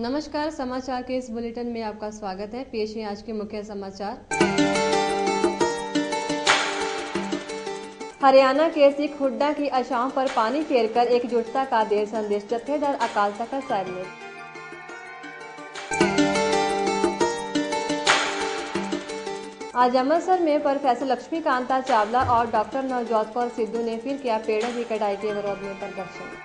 नमस्कार, समाचार के इस बुलेटिन में आपका स्वागत है। पेश है आज के मुख्य समाचार। हरियाणा के सिख हुड्डा की आशाओं पर पानी फेरकर एकजुटता का दे संदेश, जत्थेदार अकाल तख्त साहिब ने। आज अमृतसर में प्रोफेसर लक्ष्मीकांता चावला और डॉक्टर नवजोत कौर सिद्धू ने फिर किया पेड़ों की कटाई के विरोध में प्रदर्शन।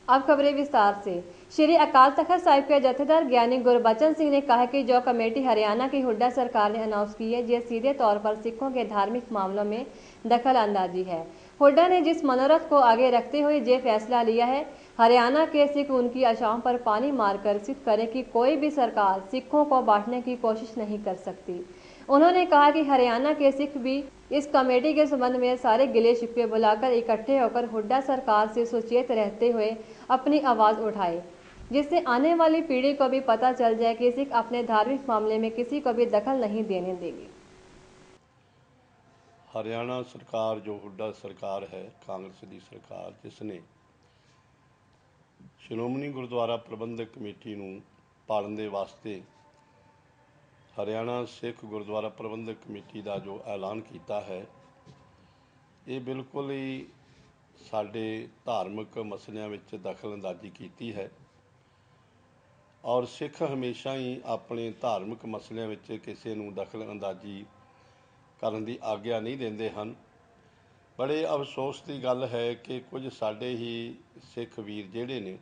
अब खबरें विस्तार से। श्री अकाल तख्त साहिब के जत्थेदार ज्ञानी गुरबचन सिंह ने कहा कि जो कमेटी हरियाणा की हुड्डा सरकार ने अनाउंस की है, ये सीधे तौर पर सिखों के धार्मिक मामलों में दखल अंदाजी है। हुड्डा ने जिस मनोरथ को आगे रखते हुए ये फैसला लिया है, हरियाणा के सिख उनकी आशाओं पर पानी मारकर सिद्ध करें कि कोई भी सरकार सिखों को बांटने की कोशिश नहीं कर सकती। उन्होंने कहा कि हरियाणा के सिख भी इस कमेटी के संबंध में सारे गिले शिकवे बुलाकर इकट्ठे होकर हुड्डा सरकार से सुचेत रहते हुए अपनी आवाज उठाए, जिससे आने वाली पीढ़ी को भी पता चल जाए कि सिख अपने धार्मिक मामले में किसी को भी दखल नहीं देने देंगे। हरियाणा सरकार जो हुड्डा सरकार है, कांग्रेस की सरकार, जिसने श्रोमणी गुरुद्वारा प्रबंधक कमेटी नूं पालन दे वास्ते हरियाणा सिख गुरुद्वारा प्रबंधक कमेटी का जो ऐलान किया है, ये बिल्कुल ही साडे धार्मिक मसलियां विच दखल अंदाजी की है। और सिख हमेशा ही अपने धार्मिक मसलियां विच किसी नूं दखल अंदाजी करन दी आग्या नहीं देंदे हन। बड़े अफसोस की गल है कि कुछ साडे ही सिख वीर जिहड़े ने,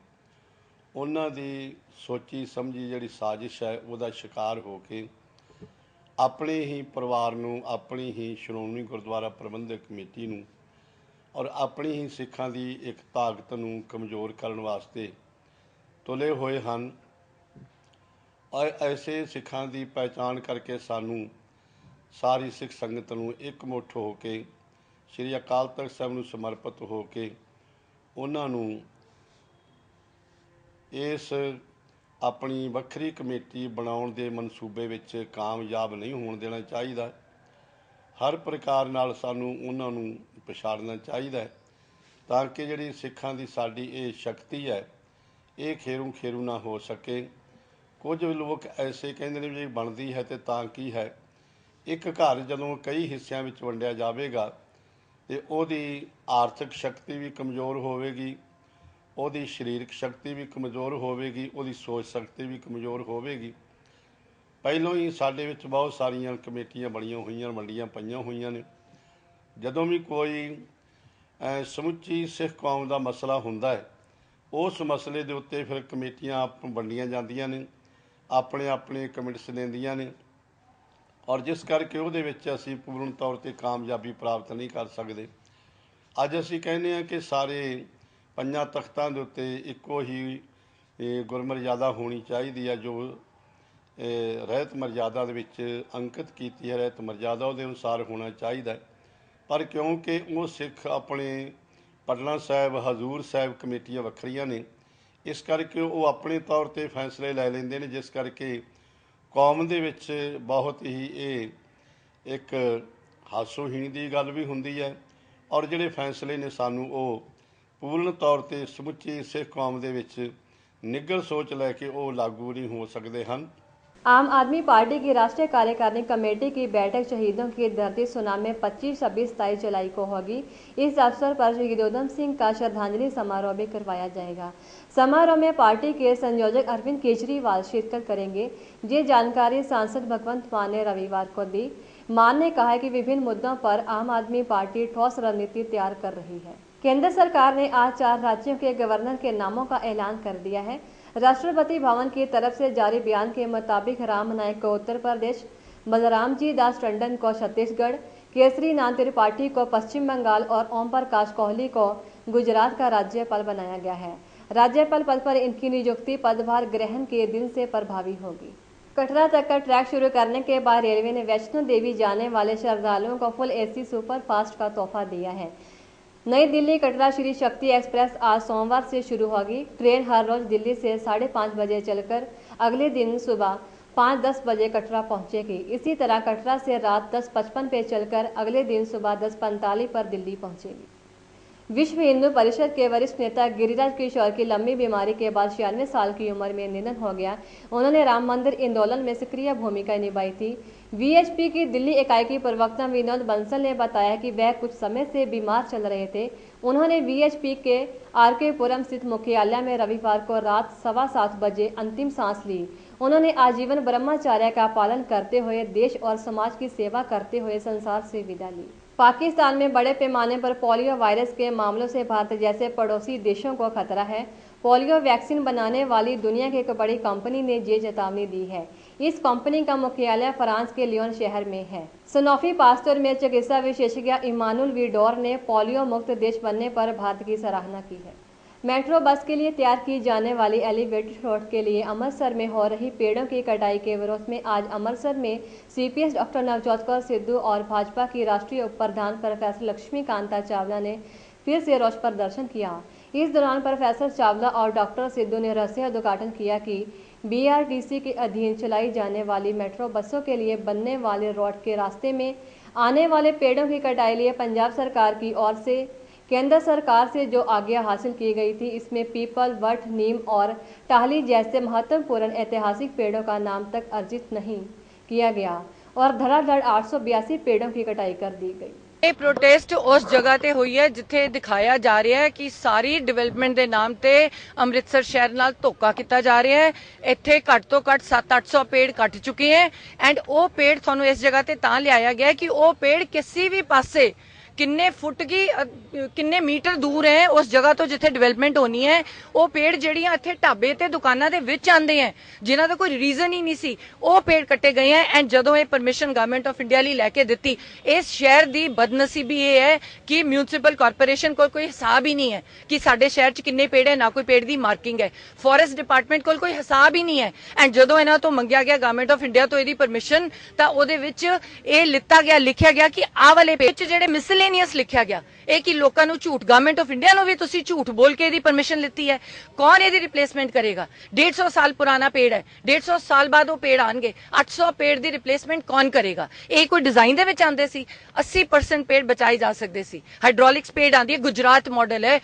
उन्हां दी सोची समझी जिहड़ी साजिश है, उहदा शिकार हो के अपने ही परिवार नूं, अपनी ही श्रोमणी गुरुद्वारा प्रबंधक कमेटी नूं और अपनी ही सिखां दी एक ताकत नूं कमज़ोर करन वास्ते तुले होए हन। और ऐसे सिखां दी पहचान करके सानू सारी सिख संगत नूं एकमुठ हो के श्री अकाल तख्त साहिब नूं समर्पित हो के उन्हां नूं इस अपनी वक्री कमेटी बनाउण दे मनसूबे विच कामयाब नहीं होण देना चाहिए। हर प्रकार नाल सानू उन्हां नूं पछाड़ना चाहिए ताकि जिहड़ी सिखां दी साडी ये शक्ति है, ये खेरू खेरू ना हो सके। कुछ लोग ऐसे कहते हैं जी बनती है तो तां की है, एक घर जदों कई हिस्सों में वंडिया जाएगा तो उहदी आर्थिक शक्ति भी कमज़ोर होवेगी, उहदी शरीरक शक्ति भी कमज़ोर होवेगी, उहदी सोच शक्ति भी कमज़ोर होवेगी। पहलों ही साडे विच बहुत सारियां कमेटियां बणियां होईयां, वंडियां पईयां होईयां ने। जदों भी कोई समुची सिख कौम का मसला हुंदा है, उस मसले के उत्ते फिर कमेटियां वंडियां जांदियां ने, अपने अपने कमिट्स देंदियां ने, और जिस करके उहदे विच असीं पूर्ण तौर पर कामयाबी प्राप्त नहीं कर सकते। अज असीं कहने हैं कि सारे पंजां तख्तां दे उत्ते इक्को ही गुरमर्यादा होनी चाहिए है, जो रहत मर्यादा दे विच अंकित की है। रहत मर्यादा उहदे अनुसार होना चाहिए, पर क्योंकि वो सिख अपने पटना साहिब, हजूर साहिब कमेटियां वखरियां ने, इस करके वो अपने तौर पर फैसले लै लैंदे ने, जिस करके कौम दे विच बहुत ही ये एक हासोहीन की गल भी हुंदी है। और जिहड़े फैसले ने सानू वो पूर्ण तौर पर समुची सिख कौम दे विच निग्गर सोच लैके वो लागू नहीं हो सकते हैं। आम आदमी पार्टी की राष्ट्रीय कार्यकारिणी कमेटी की बैठक शहीदों की धरती सुनाम में 25, 26, 27 जुलाई को होगी। इस अवसर पर शहीद उधम सिंह का श्रद्धांजलि समारोह भी करवाया जाएगा। समारोह में पार्टी के संयोजक अरविंद केजरीवाल शिरकत करेंगे। ये जानकारी सांसद भगवंत मान ने रविवार को दी। मान ने कहा कि विभिन्न मुद्दों पर आम आदमी पार्टी ठोस रणनीति तैयार कर रही है। केंद्र सरकार ने आज 4 राज्यों के गवर्नर के नामों का ऐलान कर दिया है। राष्ट्रपति भवन की तरफ से जारी बयान के मुताबिक राम नाईक को उत्तर प्रदेश, बलराम जी दास टंडन को छत्तीसगढ़, केसरी नाथ त्रिपाठी को पश्चिम बंगाल और ओम प्रकाश कोहली को गुजरात का राज्यपाल बनाया गया है। राज्यपाल पद पर इनकी नियुक्ति पदभार ग्रहण के दिन से प्रभावी होगी। कटरा तक का ट्रैक शुरू करने के बाद रेलवे ने वैष्णो देवी जाने वाले श्रद्धालुओं को फुल AC सुपर फास्ट का तोहफा दिया है। नई दिल्ली कटरा श्री शक्ति एक्सप्रेस आज सोमवार से शुरू होगी। ट्रेन हर रोज दिल्ली से 5:30 बजे चलकर अगले दिन सुबह 5:10 बजे कटरा पहुंचेगी। इसी तरह कटरा से रात 10:55 पे चलकर अगले दिन सुबह 10:45 पर दिल्ली पहुंचेगी। विश्व हिंदू परिषद के वरिष्ठ नेता गिरिराज किशोर की लंबी बीमारी के बाद 96 साल की उम्र में निधन हो गया। उन्होंने राम मंदिर आंदोलन में सक्रिय भूमिका निभाई थी। वीएचपी की दिल्ली इकाई की प्रवक्ता विनोद बंसल ने बताया कि वह कुछ समय से बीमार चल रहे थे। उन्होंने वीएचपी के आरके पुरम स्थित मुख्यालय में रविवार को रात 7:15 बजे अंतिम सांस ली। उन्होंने आजीवन ब्रह्मचर्य का पालन करते हुए देश और समाज की सेवा करते हुए संसार से विदा ली। पाकिस्तान में बड़े पैमाने पर पोलियो वायरस के मामलों से भारत जैसे पड़ोसी देशों को खतरा है। पोलियो वैक्सीन बनाने वाली दुनिया की एक बड़ी कंपनी ने ये चेतावनी दी है। इस कंपनी का मुख्यालय फ्रांस के लियोन शहर में है। सनोफी पास्टर में चिकित्सा विशेषज्ञ इमानुल वीडोर ने पोलियो मुक्त देश बनने पर भारत की सराहना की है। मेट्रो बस के लिए तैयार की जाने वाली एलिवेटेड रोड के लिए अमृतसर में हो रही पेड़ों की कटाई के विरोध में आज अमृतसर में सीपीएस डॉक्टर नवजोत कौर सिद्धू और भाजपा की राष्ट्रीय उप प्रधान प्रोफेसर लक्ष्मीकांता चावला ने फिर से रोष प्रदर्शन किया। इस दौरान प्रोफेसर चावला और डॉक्टर सिद्धू ने रहस्य उद्घाटन किया कि बीआरटीसी के अधीन चलाई जाने वाली मेट्रो बसों के लिए बनने वाले रोड के रास्ते में आने वाले पेड़ों की कटाई लिए पंजाब सरकार की ओर से केंद्र सरकार से जो आज्ञा हासिल की गई थी, इसमें पीपल, वट, नीम और टाहली जैसे महत्वपूर्ण ऐतिहासिक पेड़ों का नाम तक अर्जित नहीं किया गया और धड़ाधड़ 882 पेड़ों की कटाई कर दी गई। ਇਹ ਪ੍ਰੋਟੈਸਟ ਉਸ ਜਗ੍ਹਾ ਤੇ ਹੋਈ ਹੈ ਜਿੱਥੇ ਦਿਖਾਇਆ ਜਾ ਰਿਹਾ ਹੈ ਕਿ ਸਾਰੀ ਡਿਵੈਲਪਮੈਂਟ ਦੇ ਨਾਮ ਤੇ ਅੰਮ੍ਰਿਤਸਰ ਸ਼ਹਿਰ ਨਾਲ ਧੋਖਾ ਕੀਤਾ ਜਾ ਰਿਹਾ ਹੈ। ਇੱਥੇ ਘੱਟ ਤੋਂ ਘੱਟ 700-800 ਪੇੜ ਕੱਟ ਚੁੱਕੇ ਹੈ ਐਂਡ ਉਹ ਪੇੜ ਤੁਹਾਨੂੰ ਇਸ ਜਗ੍ਹਾ ਤੇ ਤਾਂ ਲਿਆਇਆ ਗਿਆ ਕਿ ਉਹ ਪੇੜ ਕਿਸੇ ਵੀ ਪਾਸੇ किन्ने फुट की किन्ने मीटर दूर है उस जगह तो जिथे डिवेलपमेंट होनी है वो पेड़ ਜਿਹੜੀਆਂ ਇੱਥੇ ਢਾਬੇ ਤੇ ਦੁਕਾਨਾਂ ਦੇ ਵਿੱਚ ਆਂਦੇ ਹੈ ਜਿਨ੍ਹਾਂ ਦਾ ਕੋਈ ਰੀਜ਼ਨ ਹੀ ਨਹੀਂ ਸੀ ਉਹ ਪੇੜ ਕੱਟੇ ਗਏ ਹੈ ਐਂਡ ਜਦੋਂ ਇਹ ਪਰਮਿਸ਼ਨ ਗਵਰਨਮੈਂਟ ਆਫ ਇੰਡੀਆ ਲਈ ਲੈ ਕੇ ਦਿੱਤੀ ਇਸ ਸ਼ਹਿਰ ਦੀ ਬਦਨਸੀਬੀ ਇਹ ਹੈ ਕਿ ਮਿਊਨਿਸਪਲ ਕਾਰਪੋਰੇਸ਼ਨ ਕੋਲ ਕੋਈ ਹਿਸਾਬ ਹੀ ਨਹੀਂ ਹੈ ਕਿ ਸਾਡੇ ਸ਼ਹਿਰ 'ਚ ਕਿੰਨੇ ਪੇੜ ਹੈ ਨਾ ਕੋਈ ਪੇੜ ਦੀ ਮਾਰਕਿੰਗ ਹੈ ਫੋਰੈਸਟ ਡਿਪਾਰਟਮੈਂਟ ਕੋਲ ਕੋਈ ਹਿਸਾਬ ਹੀ ਨਹੀਂ ਹੈ ਐਂਡ ਜਦੋਂ ਇਹਨਾਂ ਤੋਂ ਮੰਗਿਆ ਗਿਆ ਗਵਰਨਮੈਂਟ ਆਫ ਇੰਡੀਆ ਤੋਂ ਇਹਦੀ ਪਰਮਿਸ਼ਨ ਤਾਂ ਉਹਦੇ ਵਿੱਚ ਇਹ ਲਿਖਿਆ ਗਿਆ ਕਿ ਆਹ ਵਾਲੇ ਪੇੜ 'ਚ ਜਿਹੜੇ ਮਿਸਲੇਨੀਅਸ ਲਿਖਿਆ ਗਿਆ ਇਹ ਕਿ ਲੋਕਾਂ ਨੂੰ ਝੂਠ ਗਵਰਨਮੈਂਟ ਆਫ ਇੰਡੀਆ ਨੂੰ ਵੀ ਤੁਸੀਂ ਝੂਠ ਬੋਲ ਕੇ ਇਹਦੀ ਪਰਮਿਸ਼ਨ ਲਿੱਤੀ ਹੈ ਕੌਣ ਇਹਦੀ ਰਿਪਲੇਸਮੈਂਟ ਕਰੇਗਾ 150 ਸਾਲ ਪੁਰਾਣਾ ਪੇੜ ਹੈ 150 ਸਾਲ ਬਾਅਦ ਉਹ ਪੇੜ ਆਣਗੇ 800 ਪੇੜ ਦੀ ਰਿਪਲੇਸਮੈਂਟ ਕੌਣ ਕਰੇਗਾ ਇਹ ਕੋਈ ਡਿਜ਼ਾਈਨ ਦੇ ਵਿੱਚ ਆਂਦੇ ਸੀ 80% ਪੇੜ ਬਚਾਏ ਜਾ ਸਕਦੇ ਸੀ ਹਾਈਡ੍ਰੋਲਿਕਸ ਪੇੜ ਆਂਦੀ ਹੈ ਗੁਜਰਾਤ ਮਾਡਲ ਹੈ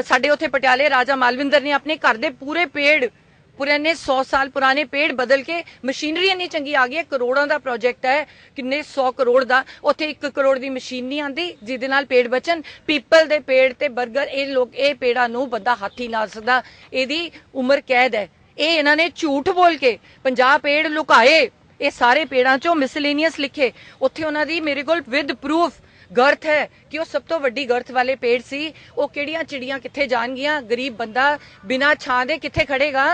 ਸਾਡੇ ਉੱਥੇ ਪਟਿਆਲੇ ਰਾਜਾ ਮਾਲਵਿੰਦਰ ਨੇ ਆਪਣੇ ਘਰ ਦੇ ਪੂਰੇ ਪੇੜ पुराने 100 साल पुराने पेड़ बदल के मशीनरी इन्नी चंगी आ गई है करोड़ों का प्रोजेक्ट है किन्ने 100 करोड़ का उत्थे 1 करोड़ की मशीन नहीं आती जिहदे नाल पेड़ बचन पीपल दे पेड़ ते बर्गर ये लोग ये पेड़ा नूं बंदा हाथ ही ला सकदा इहदी उम्र कैद है ये इन्हां ने झूठ बोल के 50 पेड़ लुकाए ये सारे पेड़ां चों मिसलेनियस लिखे उत्थे उन्हां दी मेरे कोल विद प्रूफ गर्थ है कि वो सब तो वड्डी गर्थ वाले पेड़ सी वो किहड़ियां चिड़ियां कित्थे जाणगियां गरीब बंदा बिना छां दे कित्थे खड़ेगा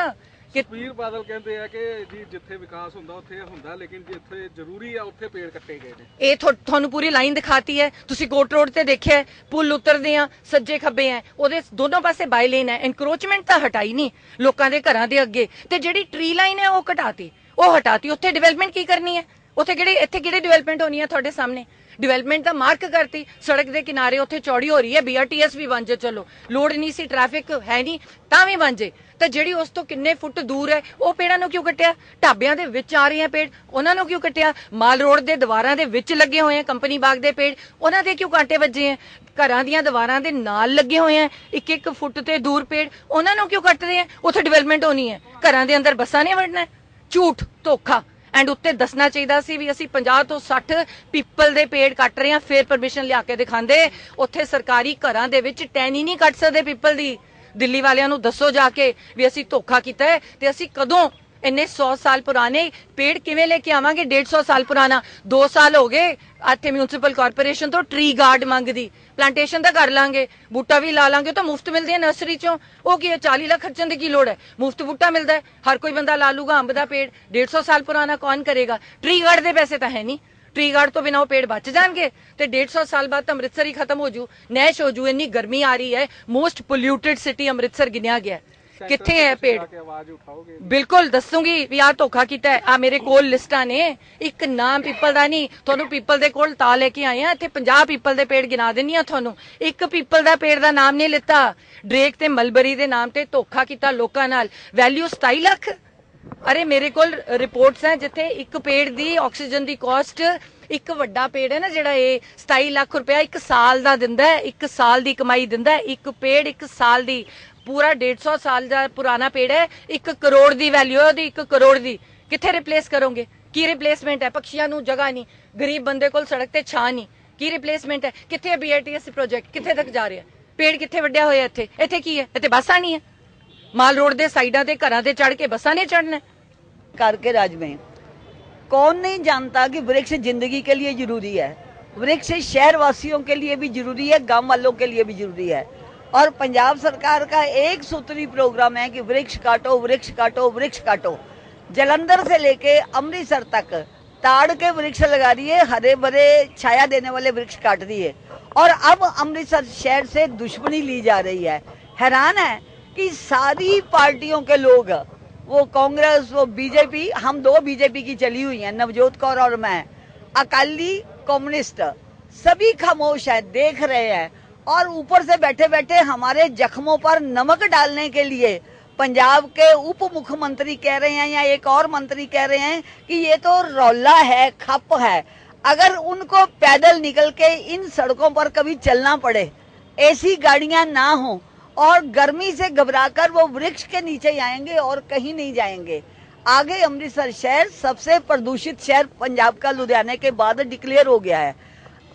ਸੁਖਬੀਰ ਬਾਦਲ ਕਹਿੰਦੇ ਆ ਕਿ ਜੀ ਜਿੱਥੇ ਵਿਕਾਸ ਹੁੰਦਾ ਉੱਥੇ ਹੁੰਦਾ ਲੇਕਿਨ ਜਿੱਥੇ ਜ਼ਰੂਰੀ ਆ ਉੱਥੇ ਪੇੜ ਕੱਟੇ ਗਏ ਨੇ ਇਹ ਤੁਹਾਨੂੰ ਪੂਰੀ ਲਾਈਨ ਦਿਖਾਤੀ ਹੈ ਤੁਸੀਂ ਕੋਟ ਰੋਡ ਤੇ ਦੇਖਿਆ ਪੁਲ ਉਤਰਦੇ ਆ ਸੱਜੇ ਖੱਬੇ ਆ ਉਹਦੇ ਦੋਨੋਂ ਪਾਸੇ ਬਾਈ ਲੇਨ ਹੈ ਇਨਕਰੋਚਮੈਂਟ ਤਾਂ ਹਟਾਈ ਨਹੀਂ ਲੋਕਾਂ ਦੇ ਘਰਾਂ ਦੇ ਅੱਗੇ ਤੇ ਜਿਹੜੀ ਟਰੀ ਲਾਈਨ ਹੈ ਉਹ ਹਟਾਤੀ ਉੱਥੇ ਡਿਵੈਲਪਮੈਂਟ ਕੀ ਕਰਨੀ ਹੈ ਉੱਥੇ ਇੱਥੇ ਕਿਹੜੀ ਡਿਵੈਲਪਮੈਂਟ ਹੋਣੀ ਹੈ ਤੁਹਾਡੇ ਸਾਹਮਣੇ डिवेलपमेंट का मार्क करती सड़क के किनारे उत्थे चौड़ी हो रही है BRTS भी बन जे चलो लोड़ नहीं सी ट्रैफिक है नहीं तां भी बन जे तो जिहड़ी उस तो किन्ने फुट दूर है वो पेड़ां नूं क्यों कट्टिया ढाबियां दे विच आ रहे हैं पेड़ उन्हां नूं क्यों कट्टिया माल रोड दे दीवारां दे विच लगे हुए हैं कंपनी बाग दे पेड़ उन्हां दे क्यों कांटे वजे हैं घरां दीयां दीवारां दे नाल लगे हुए हैं 1-1 फुट ते दूर पेड़ उन्हां नूं क्यों कट रहे हैं उत्थे डिवेलपमेंट होनी है घरां दे अंदर बसां नहीं वड़ना झूठ धोखा एंड उत्ते दसना चाहिए सी भी असी 50 तो 60 पीपल दे पेड़ कट रहे हैं फिर परमिशन लिया के दिखांदे उत्थे सरकारी घरां दे विच टहनी नहीं कट सकदे पीपल दी दिल्ली वालियां नूं दसो जाके भी असी धोखा कीता है ते असी कदों इन्ने 100 साल पुराने पेड़ किवें लेके आवांगे 150 साल पुराना 2 साल हो गए इत्थे म्यूनसिपल कारपोरेशन तो ट्री गार्ड मंगदी प्लांटेशन तो कर लांगे बूटा भी ला लांगे तो मुफ्त मिलदी है नर्सरी चों वो की 40 लाख खर्चण की की लोड़ है मुफ्त बूटा मिलता है हर कोई बंदा ला लूगा अंब दा पेड़ 150 साल पुराना कौन करेगा ट्री गार्ड दे पैसे तो है नहीं ट्री गार्ड तो बिना वो पेड़ बच जाएंगे तो 150 साल बाद तो अमृतसर ही खत्म हो जू नैश हो जू इन्नी गर्मी आ रही है most polluted city Amritsar Guinea गया किथे है पेड़ बिल्कुल दसूंगी भी आ धोखा कीता है आ मेरे कोल लिस्टां ने एक नाम पीपल दा नहीं तुहानू पीपल दे कोल ता लेके आए हैं इत्थे 50 पीपल दे पेड़ गिना देनी आ तुहानू एक पीपल दा पेड़ दा नाम नहीं लिता ड्रेक ते मलबरी दे नाम ते धोखा कीता लोकां नाल वैल्यू 27 लाख अरे मेरे कोल रिपोर्ट्स हैं जिथे एक पेड़ दी ऑक्सीजन दी कॉस्ट, एक वड्डा पेड़ है ना जिहड़ा ये 27 लाख रुपया एक साल दा दिंदा है, एक साल दी कमाई दिंदा है। एक पेड़ एक साल दी, पूरा 150 साल का पुराना पेड़ है, 1 करोड़ की वैल्यू है ओदी, 1 करोड़ की किथे रिप्लेस करोगे? की रिप्लेसमेंट है? पक्षियों नूं जगह नहीं, गरीब बंदे कोल सड़क ते छां नहीं, की रिप्लेसमेंट है? किथे BITS प्रोजेक्ट किथे तक जा रहा है? पेड़ किथे वड्डिया होया? इत्थे इत्थे की है? इत्थे बस आनी है? माल रोड दे साइडां ते घरां ते चढ़ के बसां ने चढ़ना है। के राज में कौन नहीं जानता कि वृक्ष जिंदगी के लिए जरूरी है। वृक्ष शहर वासियों के लिए भी जरूरी है, गांव वालों के लिए भी जरूरी है। और पंजाब सरकार का एक सूत्री प्रोग्राम है कि वृक्ष काटो, वृक्ष काटो, वृक्ष काटो। जलंधर से लेके अमृतसर तक ताड़ के वृक्ष लगा दिए, हरे भरे छाया देने वाले वृक्ष काट दिए, और अब अमृतसर शहर से दुश्मनी ली जा रही है। हैरान है कि सारी पार्टियों के लोग, वो कांग्रेस, वो बीजेपी, हम 2 बीजेपी की चली हुई हैं, नवजोत कौर और मैं, अकाली, कम्युनिस्ट, सभी खामोश है, देख रहे हैं। और ऊपर से बैठे बैठे हमारे जख्मों पर नमक डालने के लिए पंजाब के उप मुख्यमंत्री कह रहे हैं या एक और मंत्री कह रहे हैं कि ये तो रौला है, खप है। अगर उनको पैदल निकल के इन सड़कों पर कभी चलना पड़े, ऐसी गाड़ियां ना हो, और गर्मी से घबराकर वो वृक्ष के नीचे आएंगे और कहीं नहीं जाएंगे। आगे अमृतसर शहर सबसे प्रदूषित शहर पंजाब का लुधियाने के बाद डिक्लेयर हो गया है।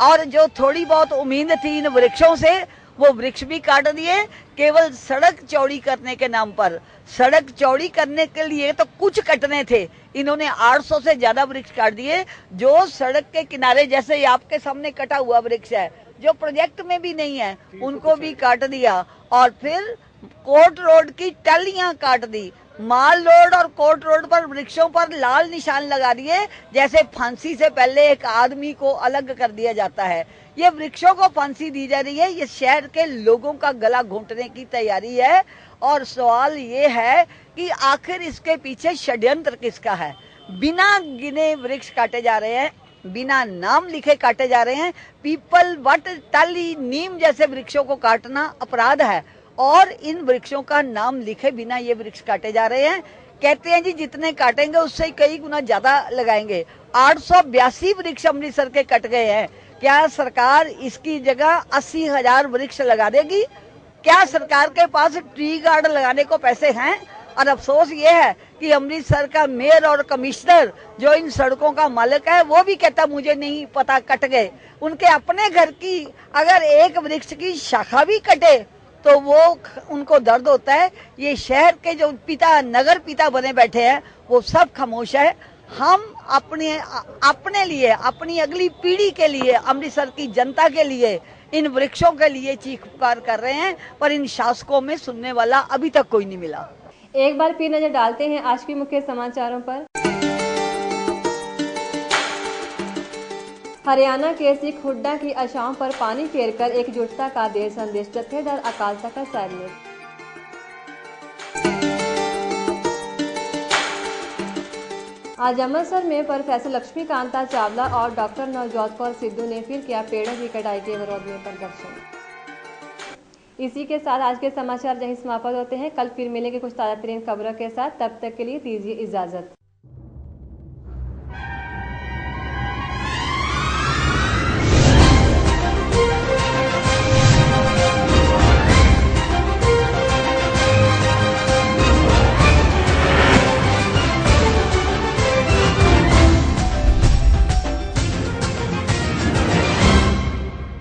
और जो थोड़ी बहुत उम्मीद थी इन वृक्षों से, वो वृक्ष भी काट दिए केवल सड़क चौड़ी करने के नाम पर। सड़क चौड़ी करने के लिए तो कुछ कटने थे, इन्होंने 800 से ज्यादा वृक्ष काट दिए। जो सड़क के किनारे, जैसे आपके सामने कटा हुआ वृक्ष है, जो प्रोजेक्ट में भी नहीं है, उनको भी काट दिया। और फिर कोर्ट रोड की टलियां काट दी। माल रोड और कोर्ट रोड पर वृक्षों पर लाल निशान लगा दिए, जैसे फांसी से पहले एक आदमी को अलग कर दिया जाता है। ये वृक्षों को फांसी दी जा रही है, ये शहर के लोगों का गला घोंटने की तैयारी है। और सवाल ये है कि आखिर इसके पीछे षड्यंत्र किसका है? बिना गिने वृक्ष काटे जा रहे हैं, बिना नाम लिखे काटे जा रहे हैं। पीपल, वट, टाली, नीम जैसे वृक्षों को काटना अपराध है, और इन वृक्षों का नाम लिखे बिना ये वृक्ष काटे जा रहे हैं। कहते हैं जी जितने काटेंगे उससे कई गुना ज्यादा लगाएंगे। 882 वृक्ष अमृतसर के कट गए हैं। क्या सरकार इसकी जगह 80,000 वृक्ष लगा देगी? क्या सरकार के पास ट्री गार्डन लगाने को पैसे हैं? और अफसोस ये है कि अमृतसर का मेयर और कमिश्नर जो इन सड़कों का मालिक है, वो भी कहता मुझे नहीं पता, कट गए। उनके अपने घर की अगर एक वृक्ष की शाखा भी कटे तो वो उनको दर्द होता है। ये शहर के जो पिता, नगर पिता बने बैठे हैं, वो सब खामोश है। हम अपने लिए, अपनी अगली पीढ़ी के लिए, अमृतसर की जनता के लिए, इन वृक्षों के लिए चीख पुकार कर रहे हैं, पर इन शासकों में सुनने वाला अभी तक कोई नहीं मिला। एक बार फिर नजर डालते हैं आज के मुख्य समाचारों पर। हरियाणा के सिख हुड्डा की आशाओं पर पानी फेरकर एकजुटता का दे संदेश, जत्थेदार अकाल तख्त साहिब ने। आज अमृतसर में प्रोफेसर लक्ष्मीकांता चावला और डॉक्टर नवजोत कौर सिद्धू ने फिर किया पेड़ों की कटाई के विरोध में प्रदर्शन। इसी के साथ आज के समाचार यहीं समाप्त होते हैं। कल फिर मिलेंगे कुछ ताज़ा तरीन खबरों के साथ। तब तक के लिए दीजिए इजाजत।